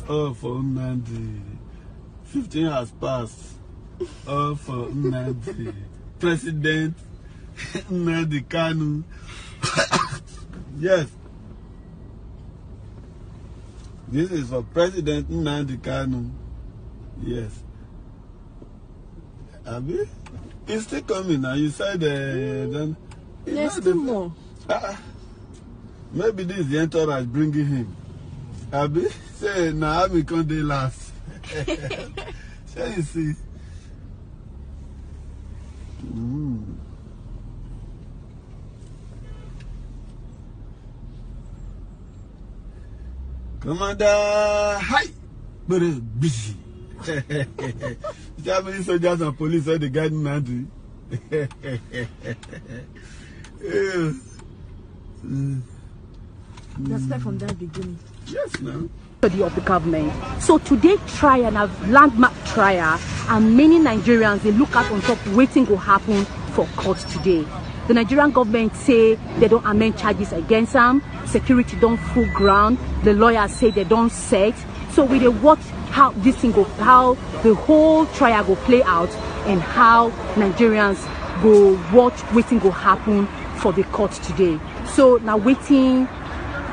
All for Nnamdi. 15 has passed. All for Nnamdi. President Nnamdi Kanu. Yes. This is for President Nnamdi Kanu. Yes. Abi? It's still coming now. You said then. There's still more. Maybe this is the entourage bringing him. Abi? Say, now I become the last. Say, you see. Commander, hi! But it's busy. How many soldiers and police are the guiding Nnamdi? Let's start from that beginning. Yes, now. Of the government. So today trial and a landmark trial, and many Nigerians they look at on top waiting will happen for court today. The Nigerian government say they don't amend charges against them. Security don't full ground. The lawyers say they don't set. So we will watch how this thing go, how the whole trial go play out, and how Nigerians go watch waiting go happen for the court today. So now waiting.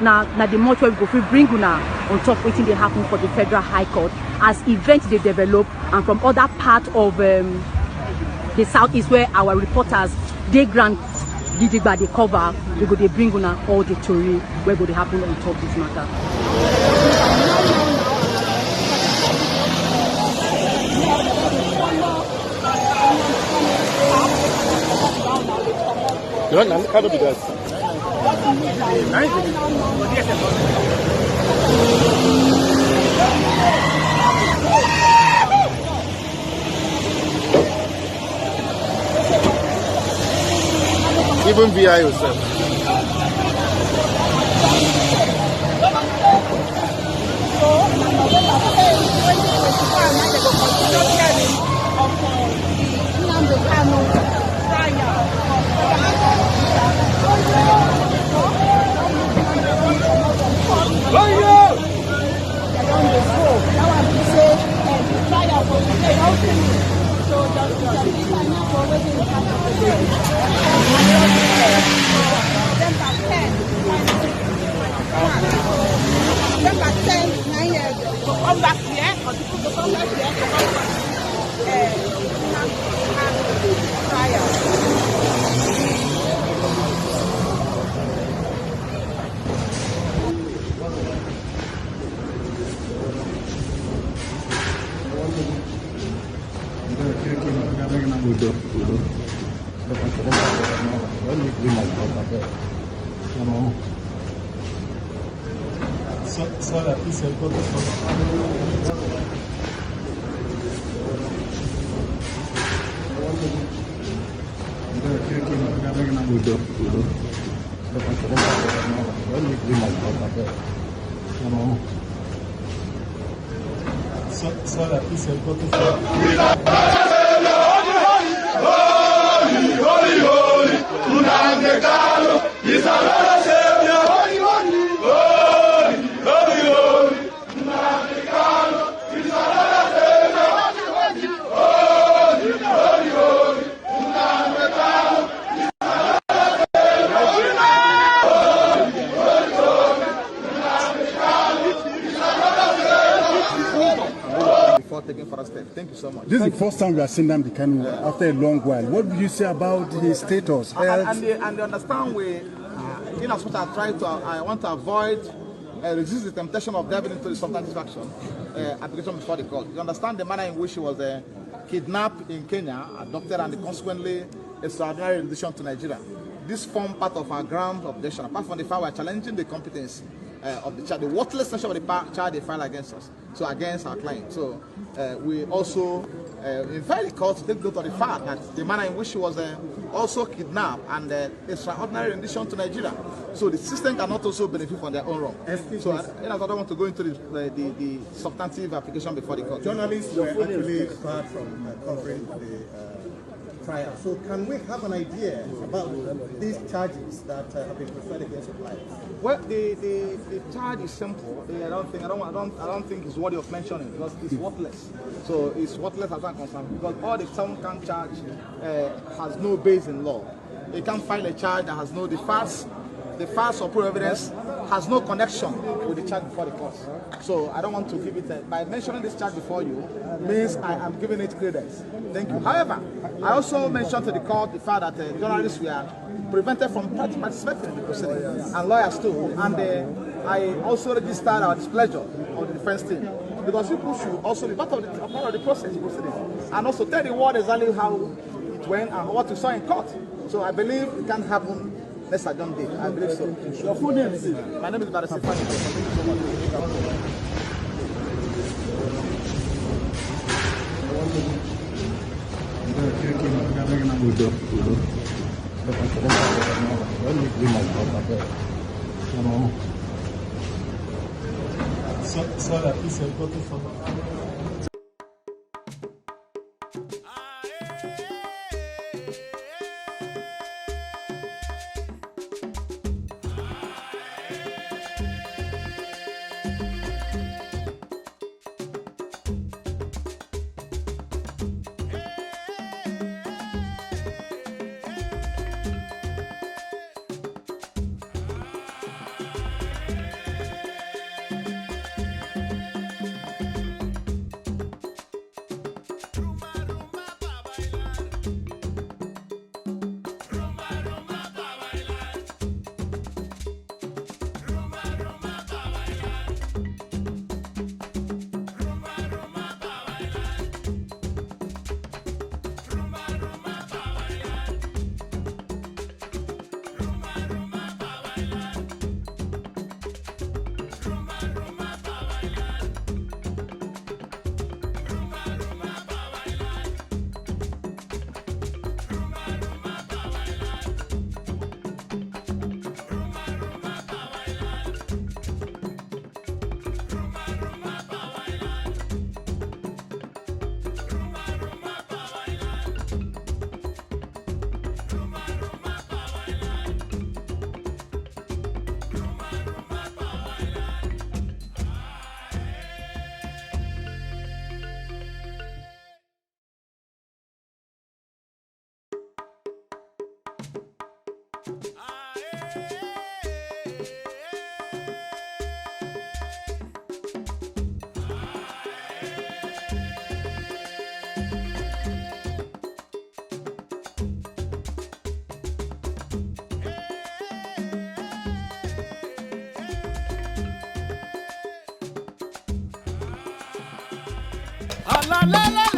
Now the much we go bring una on top waiting they happen for the Federal High Court as events they develop, and from other part of the southeast where our reporters they grant Gidigba they cover, they go they bring una all the story where go they happen on top this matter. Even VI yourself. Come back here, or people to come back here so that is a good so that is a good holy, Nnamdi Kanu is another savior. Taking for a step. Thank you so much. This is the first time we are seeing Nnamdi Kanu after a long while. What do you say about his status? And they understand we, in as much as I want to avoid, resist the temptation of diving into the substantive action application before the court. You understand the manner in which he was kidnapped in Kenya, adopted, and consequently extraordinary rendition to Nigeria. This form part of our ground of objection. Apart from the fact we are challenging the competence of the child, the worthless nature of the child they filed against us, so against our client. So we also invite the court to take note of the fact that the manner in which she was also kidnapped and extraordinary rendition to Nigeria. So the system cannot also benefit from their own wrong. So I don't want to go into the substantive application before the court. Journalists were actually barred from covering the trial. So can we have an idea about these charges that have been preferred against your client? Well, the charge is simple. I don't think it's worthy of mentioning because it's worthless. So it's worthless as I'm concerned because all the someone can charge has no base in law. They can't file a charge that has no the facts or proof evidence has no connection with the charge before the court. So I don't want to give it by mentioning this charge before you means I am giving it credence. Thank you. However, I also mentioned to the court the fact that journalists were prevented from participating in the proceedings and lawyers too. And I also registered our displeasure of the defense team because people should also be part of the process proceeding and also tell the world exactly how it went and what we saw in court. So I believe it can happen. Let's adjourn date. I believe so. Your full name is? My name is Barrister. Thank you so much. La la la.